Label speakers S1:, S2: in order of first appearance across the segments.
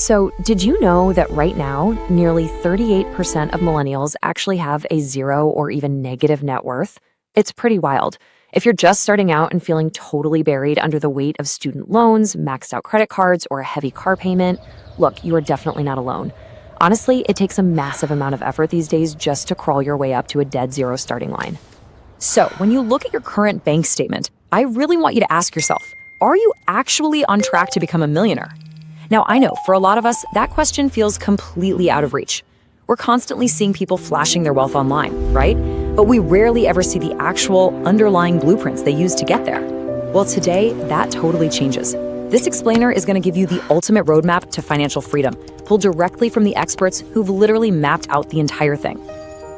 S1: So, did you know that right now, nearly 38% of millennials actually have a zero or even negative net worth? It's pretty wild. If you're just starting out and feeling totally buried under the weight of student loans, maxed out credit cards, or a heavy car payment, look, you are definitely not alone. Honestly, it takes a massive amount of effort these days just to crawl your way up to a dead zero starting line. So, when you look at your current bank statement, I really want you to ask yourself, are you actually on track to become a millionaire? Now, I know for a lot of us, that question feels completely out of reach. We're constantly seeing people flashing their wealth online, right? But we rarely ever see the actual underlying blueprints they use to get there. Well, today, that totally changes. This explainer is going to give you the ultimate roadmap to financial freedom, pulled directly from the experts who've literally mapped out the entire thing.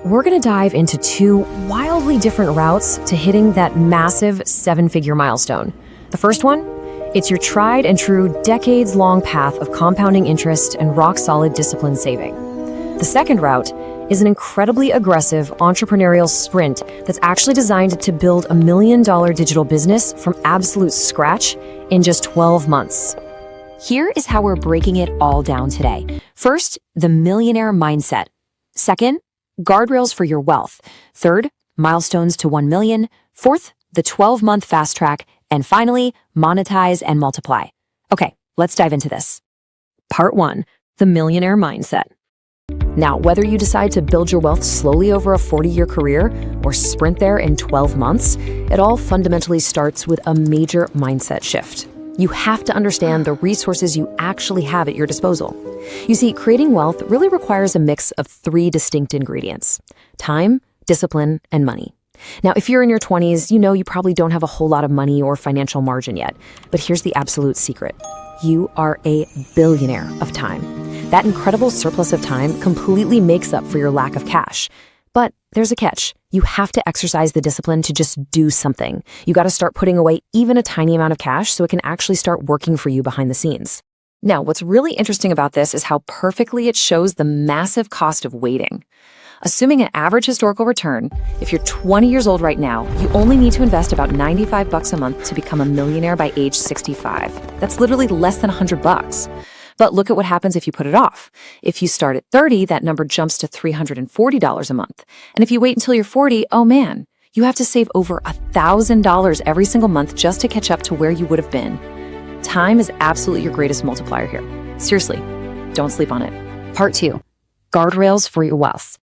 S1: We're going to dive into two wildly different routes to hitting that massive seven-figure milestone. The first one, it's your tried and true decades-long path of compounding interest and rock-solid disciplined saving. The second route is an incredibly aggressive entrepreneurial sprint that's actually designed to build $1 million digital business from absolute scratch in just 12 months. Here is how we're breaking it all down today. First, the millionaire mindset. Second, guardrails for your wealth. Third, milestones to 1 million. Fourth, the 12-month fast track. And finally, monetize and multiply. Okay, let's dive into this. Part 1, the millionaire mindset. Now, whether you decide to build your wealth slowly over a 40-year career or sprint there in 12 months, it all fundamentally starts with a major mindset shift. You have to understand the resources you actually have at your disposal. You see, creating wealth really requires a mix of 3 distinct ingredients: time, discipline, and money. Now, if you're in your 20s, you know you probably don't have a whole lot of money or financial margin yet. But here's the absolute secret. You are a billionaire of time. That incredible surplus of time completely makes up for your lack of cash. But there's a catch. You have to exercise the discipline to just do something. You got to start putting away even a tiny amount of cash so it can actually start working for you behind the scenes. Now, what's really interesting about this is how perfectly it shows the massive cost of waiting. Assuming an average historical return, if you're 20 years old right now, you only need to invest about $95 a month to become a millionaire by age 65. That's literally less than $100. But look at what happens if you put it off. If you start at 30, that number jumps to $340 a month. And if you wait until you're 40, oh man, you have to save over $1,000 every single month just to catch up to where you would have been. Time is absolutely your greatest multiplier here. Seriously, don't sleep on it. Part 2, guardrails for your wealth.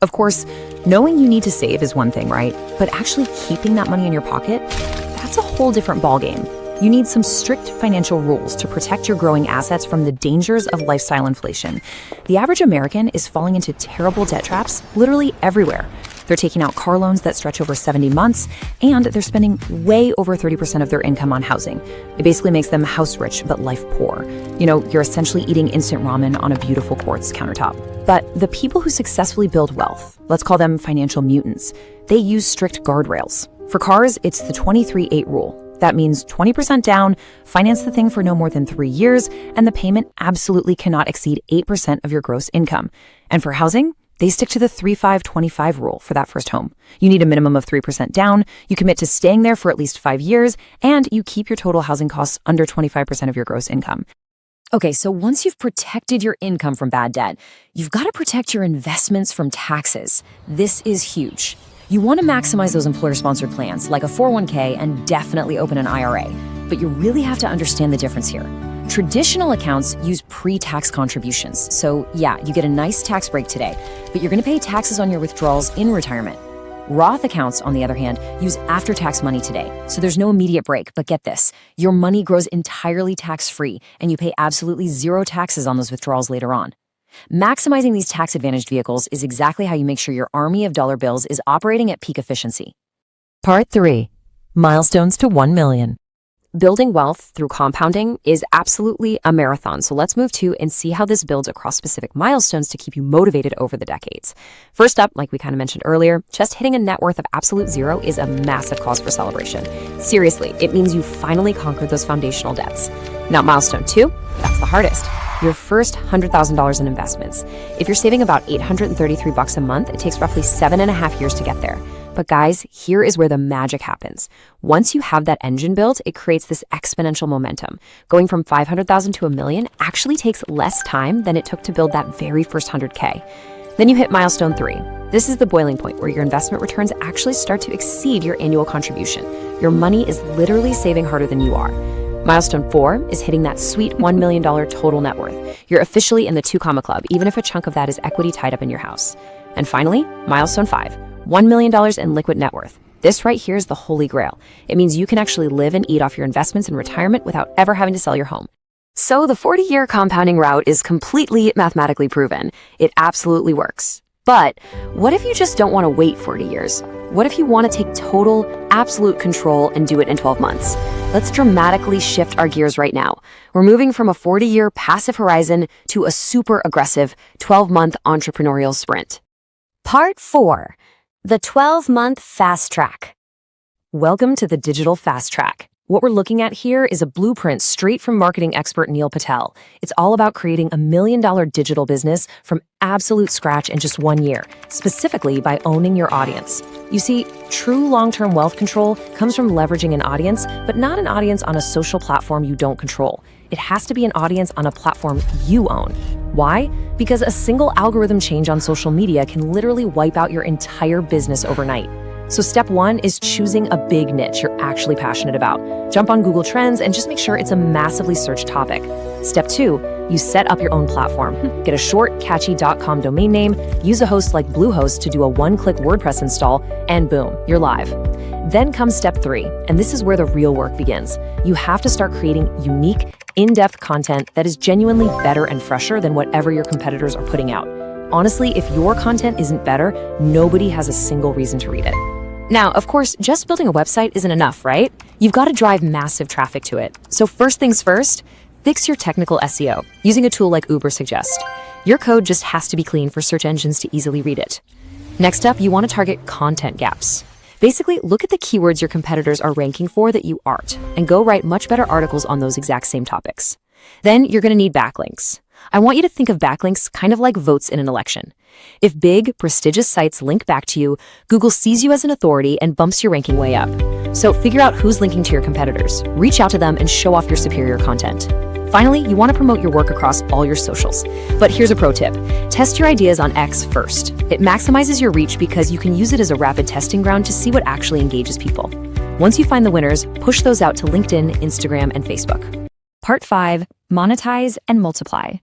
S1: Of course, knowing you need to save is one thing, right? But actually keeping that money in your pocket, that's a whole different ballgame. You need some strict financial rules to protect your growing assets from the dangers of lifestyle inflation. The average American is falling into terrible debt traps literally everywhere. They're taking out car loans that stretch over 70 months, and they're spending way over 30% of their income on housing. It basically makes them house rich, but life poor. You know, you're essentially eating instant ramen on a beautiful quartz countertop. But the people who successfully build wealth, let's call them financial mutants, they use strict guardrails. For cars, it's the 23-8 rule. That means 20% down, finance the thing for no more than 3 years, and the payment absolutely cannot exceed 8% of your gross income. And for housing, they stick to the 3-5-25 rule for that first home. You need a minimum of 3% down, you commit to staying there for at least 5 years, and you keep your total housing costs under 25% of your gross income. Okay, so once you've protected your income from bad debt, you've got to protect your investments from taxes. This is huge. You want to maximize those employer-sponsored plans, like a 401k, and definitely open an IRA. But you really have to understand the difference here. Traditional accounts use pre-tax contributions. So yeah, you get a nice tax break today, but you're going to pay taxes on your withdrawals in retirement. Roth accounts, on the other hand, use after-tax money today. So there's no immediate break, but get this, your money grows entirely tax-free, and you pay absolutely zero taxes on those withdrawals later on. Maximizing these tax-advantaged vehicles is exactly how you make sure your army of dollar bills is operating at peak efficiency. Part 3, milestones to 1 million. Building wealth through compounding is absolutely a marathon, so let's move to and see how this builds across specific milestones to keep you motivated over the decades. First up, like we kind of mentioned earlier, just hitting a net worth of absolute zero is a massive cause for celebration. Seriously, it means you finally conquered those foundational debts. Now, milestone 2, that's the hardest. Your first $100,000 in investments. If you're saving about $833 a month, it takes roughly 7.5 years to get there. But guys, here is where the magic happens. Once you have that engine built, it creates this exponential momentum. Going from 500,000 to a million actually takes less time than it took to build that very first 100K. Then you hit milestone 3. This is the boiling point where your investment returns actually start to exceed your annual contribution. Your money is literally saving harder than you are. Milestone 4 is hitting that sweet $1 million total net worth. You're officially in the 2 comma club, even if a chunk of that is equity tied up in your house. And finally, milestone 5, $1 million in liquid net worth. This right here is the holy grail. It means you can actually live and eat off your investments in retirement without ever having to sell your home. So the 40-year compounding route is completely mathematically proven. It absolutely works. But what if you just don't want to wait 40 years? What if you want to take total, absolute control and do it in 12 months? Let's dramatically shift our gears right now. We're moving from a 40-year passive horizon to a super aggressive 12-month entrepreneurial sprint.
S2: Part 4, the 12-month fast track.
S1: Welcome to the digital fast track. What we're looking at here is a blueprint straight from marketing expert Neil Patel. It's all about creating $1 million digital business from absolute scratch in just 1 year, specifically by owning your audience. You see, true long-term wealth control comes from leveraging an audience, but not an audience on a social platform you don't control. It has to be an audience on a platform you own. Why? Because a single algorithm change on social media can literally wipe out your entire business overnight. So step 1 is choosing a big niche you're actually passionate about. Jump on Google Trends and just make sure it's a massively searched topic. Step 2, you set up your own platform. Get a short, catchy .com domain name, use a host like Bluehost to do a one-click WordPress install, and boom, you're live. Then comes step 3, and this is where the real work begins. You have to start creating unique, in-depth content that is genuinely better and fresher than whatever your competitors are putting out. Honestly, if your content isn't better, nobody has a single reason to read it. Now, of course, just building a website isn't enough, right? You've got to drive massive traffic to it. So first things first, fix your technical SEO using a tool like Ubersuggest. Your code just has to be clean for search engines to easily read it. Next up, you want to target content gaps. Basically, look at the keywords your competitors are ranking for that you aren't, and go write much better articles on those exact same topics. Then you're going to need backlinks. I want you to think of backlinks kind of like votes in an election. If big, prestigious sites link back to you, Google sees you as an authority and bumps your ranking way up. So figure out who's linking to your competitors, reach out to them, and show off your superior content. Finally, you want to promote your work across all your socials. But here's a pro tip. Test your ideas on X first. It maximizes your reach because you can use it as a rapid testing ground to see what actually engages people. Once you find the winners, push those out to LinkedIn, Instagram, and Facebook.
S2: Part 5, monetize and multiply.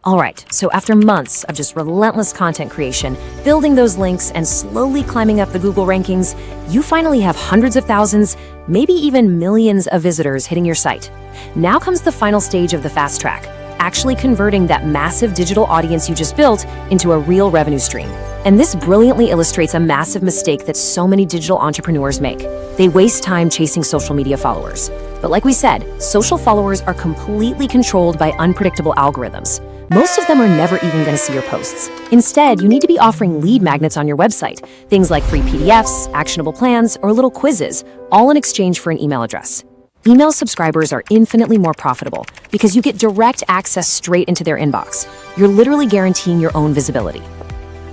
S1: All right, so after months of just relentless content creation, building those links, and slowly climbing up the Google rankings, you finally have hundreds of thousands, maybe even millions of visitors hitting your site. Now comes the final stage of the fast track, actually converting that massive digital audience you just built into a real revenue stream. And this brilliantly illustrates a massive mistake that so many digital entrepreneurs make. They waste time chasing social media followers. But like we said, social followers are completely controlled by unpredictable algorithms. Most of them are never even going to see your posts. Instead, you need to be offering lead magnets on your website, things like free PDFs, actionable plans, or little quizzes, all in exchange for an email address. Email subscribers are infinitely more profitable because you get direct access straight into their inbox. You're literally guaranteeing your own visibility.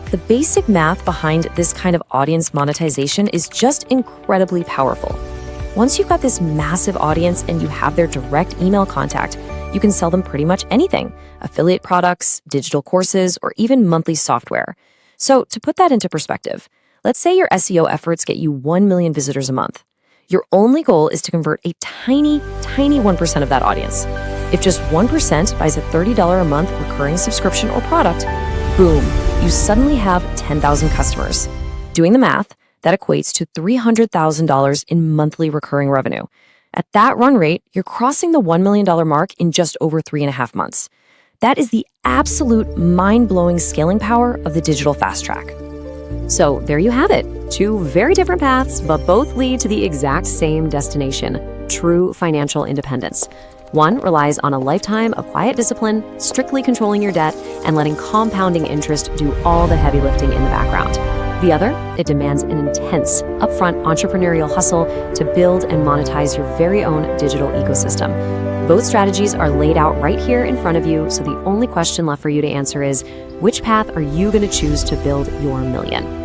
S1: The basic math behind this kind of audience monetization is just incredibly powerful. Once you've got this massive audience and you have their direct email contact, you can sell them pretty much anything: affiliate products, digital courses, or even monthly software. So to put that into perspective, let's say your SEO efforts get you 1 million visitors a month. Your only goal is to convert a tiny 1% of that audience. If just 1% buys a $30 a month recurring subscription or product, boom, you suddenly have 10,000 customers. Doing the math, that equates to $300,000 in monthly recurring revenue. At that run rate, you're crossing the $1 million mark in just over 3.5 months. That is the absolute mind-blowing scaling power of the digital fast track. So there you have it. 2 very different paths, but both lead to the exact same destination: true financial independence. One relies on a lifetime of quiet discipline, strictly controlling your debt, and letting compounding interest do all the heavy lifting in the background. The other, it demands an intense, upfront entrepreneurial hustle to build and monetize your very own digital ecosystem. Both strategies are laid out right here in front of you, so the only question left for you to answer is, which path are you going to choose to build your million?